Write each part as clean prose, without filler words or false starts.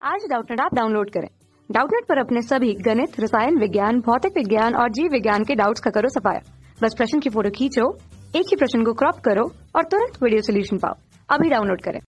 आज Doubtnut app download करें। Doubtnut पर अपने सभी गणित, रसायन विज्ञान, भौतिक विज्ञान और जीव विज्ञान के डाउट्स का करो सफाया। बस प्रश्न की फोटो खींचो, एक ही प्रश्न को क्रॉप करो और तुरंत वीडियो सोल्यूशन पाओ। अभी डाउनलोड करें।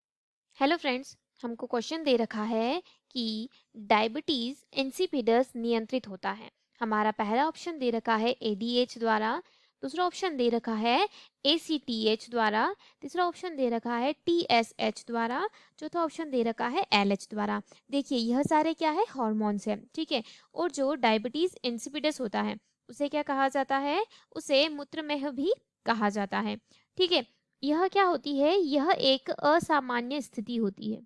हेलो फ्रेंड्स, हमको क्वेश्चन दे रखा है कि डायबिटीज इंसिपिडस नियंत्रित होता है। हमारा पहला ऑप्शन दे रखा है एडीएच द्वारा, दूसरा ऑप्शन दे रखा है एसीटीएच द्वारा, तीसरा ऑप्शन दे रखा है टीएसएच द्वारा, चौथा ऑप्शन दे रखा है एलएच द्वारा। देखिए यह सारे क्या है, हार्मोन्स हैं, ठीक है। और जो डायबिटीज इंसिपिडस होता है उसे क्या कहा जाता है, उसे मूत्रमेह भी कहा जाता है, ठीक है। यह क्या होती है, यह एक असामान्य स्थिति होती है।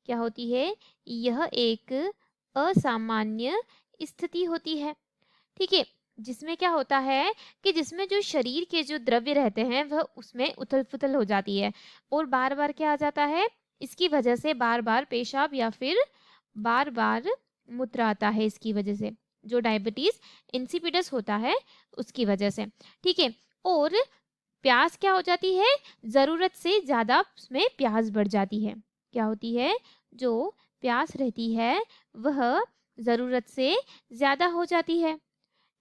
क्या होती है, यह एक असामान्य स्थिति होती है, ठीक है। जिसमें क्या होता है कि जिसमें जो शरीर के जो द्रव्य रहते हैं वह उसमें उथल पुथल हो जाती है और बार बार क्या आ जाता है, इसकी वजह से बार बार पेशाब या फिर बार बार मूत्र आता है, इसकी वजह से जो डायबिटीज इंसिपिडस होता है उसकी वजह से, ठीक है। और प्यास क्या हो जाती है, ज़रूरत से ज़्यादा उसमें प्यास बढ़ जाती है। क्या होती है, जो प्यास रहती है वह ज़रूरत से ज़्यादा हो जाती है,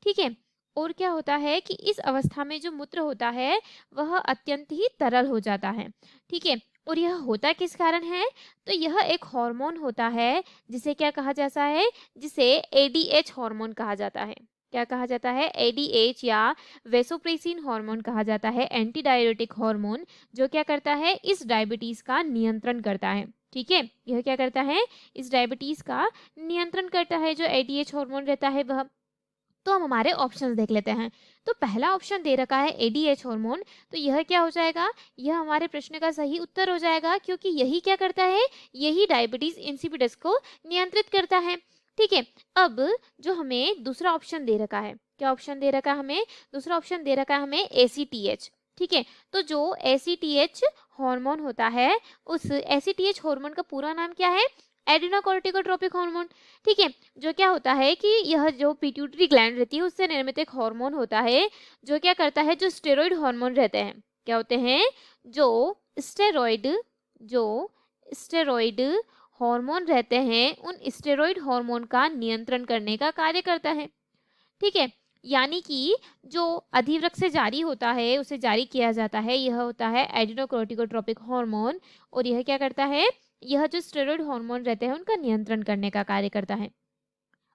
ठीक है। और क्या होता है कि इस अवस्था में जो मूत्र होता है वह अत्यंत ही तरल हो जाता है, ठीक है। और यह होता किस कारण है, तो यह एक हार्मोन होता है जिसे क्या कहा जाता है, जिसे एडीएच हार्मोन कहा जाता है। क्या कहा जाता है, एडीएच या वेसोप्रेसिन हार्मोन कहा जाता है, एंटी डायबिटिक हार्मोन, जो क्या करता है, इस डायबिटीज का नियंत्रण करता है, ठीक है। यह क्या करता है, इस डायबिटीज का नियंत्रण करता है, जो एडीएच हार्मोन रहता है वह। तो हम हमारे ऑप्शंस देख लेते हैं। तो पहला ऑप्शन दे रखा है एडीएच हार्मोन, तो यह क्या हो जाएगा, यह हमारे प्रश्न का सही उत्तर हो जाएगा, क्योंकि यही क्या करता है, यही डायबिटीज इंसिपिडस को नियंत्रित करता है, ठीक है। अब जो हमें दूसरा ऑप्शन दे रखा है, क्या ऑप्शन दे रखा है हमें, दूसरा ऑप्शन दे रखा है हमें एसीटीएच, ठीक है। तो जो एसीटीएच हार्मोन होता है, उस एसीटीएच हार्मोन का पूरा नाम क्या है, एडिनोकोर्टिकोट्रोपिक हार्मोन, ठीक है। जो क्या होता है कि यह जो पिट्यूटरी ग्लैंड रहती है उससे निर्मित एक हार्मोन होता है, जो क्या करता है, जो स्टेरॉइड हार्मोन रहते हैं, क्या होते हैं, जो स्टेरॉइड हार्मोन रहते हैं, उन स्टेरॉइड हार्मोन का नियंत्रण करने का कार्य करता है, ठीक है। यानी कि जो अधिवृक्क से जारी होता है, उसे जारी किया जाता है, यह होता है एडिनोकोर्टिकोट्रोपिक हार्मोन। और यह क्या करता है, यह जो स्टेरॉइड हार्मोन रहते हैं उनका नियंत्रण करने का कार्य करता है।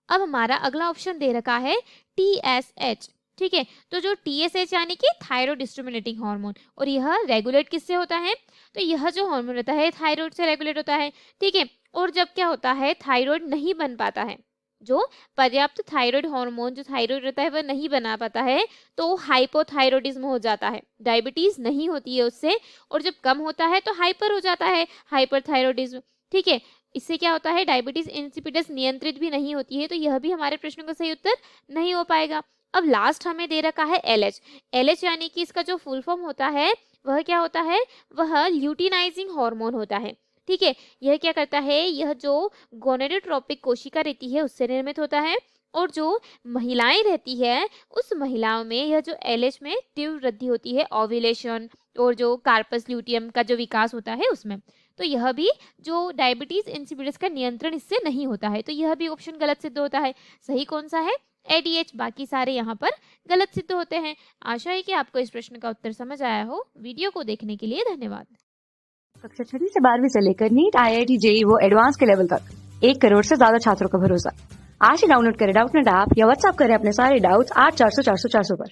अब हमारा अगला ऑप्शन दे रखा है टीएसएच, ठीक है। तो जो टीएसएच यानी कि थायराइड स्टिमुलेटिंग हार्मोन, और यह रेगुलेट किससे होता है, तो यह जो हार्मोन रहता है थायराइड से रेगुलेट होता है, ठीक है। और जब क्या होता है, थायराइड नहीं बन पाता है, जो पर्याप्त थायराइड हार्मोन जो थायराइड रहता है वह नहीं बना पाता है, तो हाइपोथायरॉयडिज्म हो जाता है, डायबिटीज नहीं होती है उससे। और जब कम होता है तो हाइपर हो जाता है, हाइपरथायरॉयडिज्म, ठीक है। इससे क्या होता है, डायबिटीज इंसिपिडस नियंत्रित भी नहीं होती है, तो यह भी हमारे प्रश्न का सही उत्तर नहीं हो पाएगा। अब लास्ट हमें दे रखा है एलएच। एलएच यानी कि इसका जो फुल फॉर्म होता है वह क्या होता है, वह ल्यूटिनाइजिंग हार्मोन होता है, ठीक है। यह क्या करता है, यह जो गोनेडोट्रोपिक कोशिका रहती है उससे निर्मित होता है। और जो महिलाएं रहती है उस महिलाओं में यह जो एलएच में तीव्र वृद्धि होती है, ओव्यूलेशन और जो कार्पस ल्यूटियम का जो विकास होता है उसमें। तो यह भी जो डायबिटीज इंसिपिडस का नियंत्रण इससे नहीं होता है, तो यह भी ऑप्शन गलत सिद्ध होता है। सही कौन सा है, एडीएच, बाकी सारे यहाँ पर गलत सिद्ध होते हैं। आशा है कि आपको इस प्रश्न का उत्तर समझ आया हो। वीडियो को देखने के लिए धन्यवाद। कक्षा 6 से 12वीं से लेकर नीट, IIT, JEE वो एडवांस के लेवल तक 1 करोड़ से ज्यादा छात्रों का भरोसा। आज ही डाउनलोड करें डाउटनेट ऐप या व्हाट्सएप करें अपने सारे डाउट्स 8400 400 400 पर।